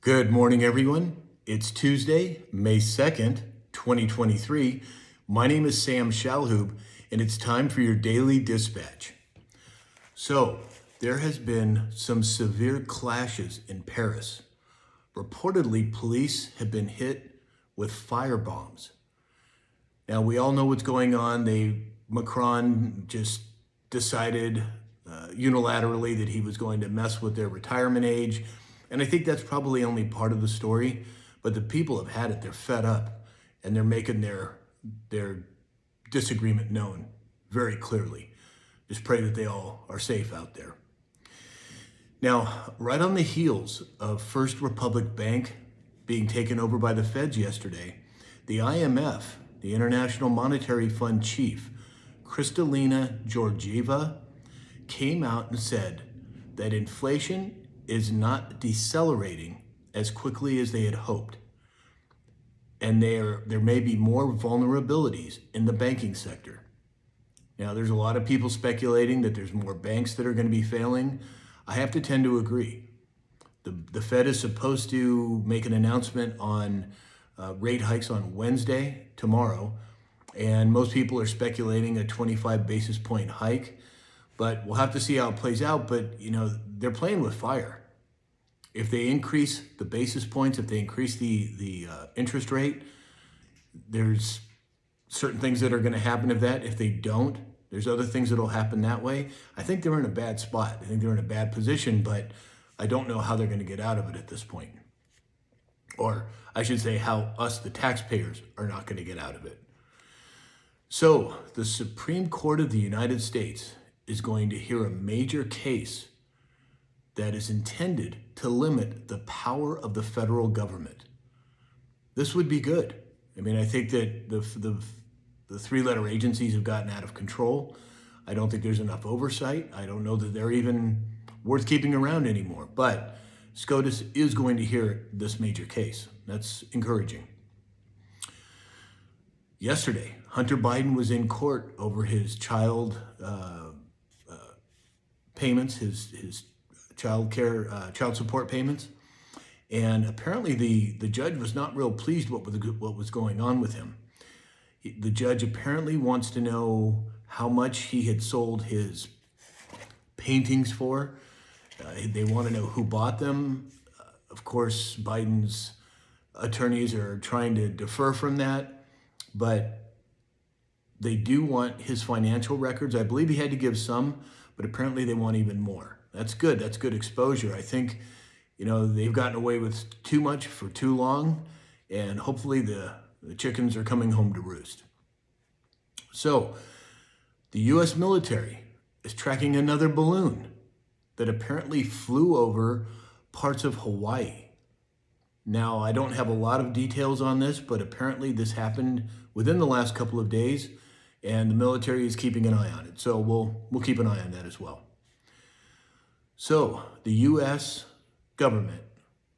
Good morning, everyone. It's Tuesday, May 2nd, 2023. My name is Sam Shalhoub, and it's time for your daily dispatch. So, there has been some severe clashes in Paris. Reportedly, police have been hit with firebombs. Now, we all know what's going on. Macron just decided unilaterally that he was going to mess with their retirement age. And I think that's probably only part of the story, but the people have had it. They're fed up, and they're making their disagreement known very clearly. Just pray that they all are safe out there. Now, right on the heels of First Republic Bank being taken over by the feds yesterday, the IMF, the International Monetary Fund chief, Kristalina Georgieva, came out and said that inflation is not decelerating as quickly as they had hoped. And there may be more vulnerabilities in the banking sector. Now, there's a lot of people speculating that there's more banks that are going to be failing. I have to tend to agree. The Fed is supposed to make an announcement on rate hikes on Wednesday, tomorrow, and most people are speculating a 25 basis point hike. But we'll have to see how it plays out. But, they're playing with fire. If they increase the basis points, if they increase the interest rate, there's certain things that are going to happen of that. If they don't, there's other things that will happen that way. I think they're in a bad spot. I think they're in a bad position, but I don't know how they're going to get out of it at this point. Or I should say how us, the taxpayers, are not going to get out of it. So the Supreme Court of the United States is going to hear a major case that is intended to limit the power of the federal government. This would be good. I think that the three-letter agencies have gotten out of control. I don't think there's enough oversight. I don't know that they're even worth keeping around anymore. But SCOTUS is going to hear this major case. That's encouraging. Yesterday, Hunter Biden was in court over his child payments, his child support payments, and apparently the judge was not real pleased what was going on with him. The judge apparently wants to know how much he had sold his paintings for. They want to know who bought them. Of course, Biden's attorneys are trying to defer from that, but they do want his financial records. I believe he had to give some, but apparently they want even more. That's good. That's good exposure. I think, they've gotten away with too much for too long, and hopefully the chickens are coming home to roost. So the U.S. military is tracking another balloon that apparently flew over parts of Hawaii. Now, I don't have a lot of details on this, but apparently this happened within the last couple of days, and the military is keeping an eye on it. So we'll keep an eye on that as well. So the U.S. government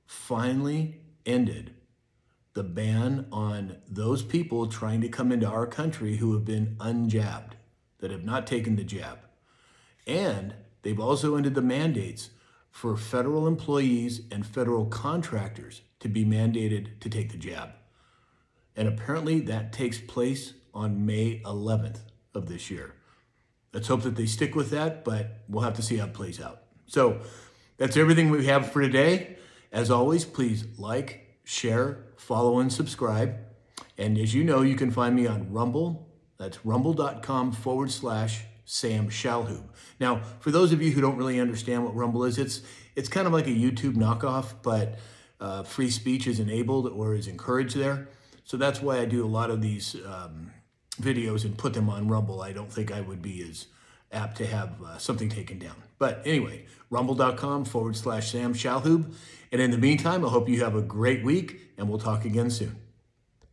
finally ended the ban on those people trying to come into our country who have been unjabbed, that have not taken the jab. And they've also ended the mandates for federal employees and federal contractors to be mandated to take the jab. And apparently that takes place on May 11th of this year. Let's hope that they stick with that, but we'll have to see how it plays out. So that's everything we have for today. As always, please like, share, follow, and subscribe. And as you know, you can find me on Rumble. That's rumble.com/Sam Shalhoub. Now, for those of you who don't really understand what Rumble is, it's kind of like a YouTube knockoff, but free speech is enabled or is encouraged there. So that's why I do a lot of these videos and put them on Rumble. I don't think I would be as apt to have something taken down. But anyway, rumble.com/Sam Shalhoub. And in the meantime, I hope you have a great week, and we'll talk again soon.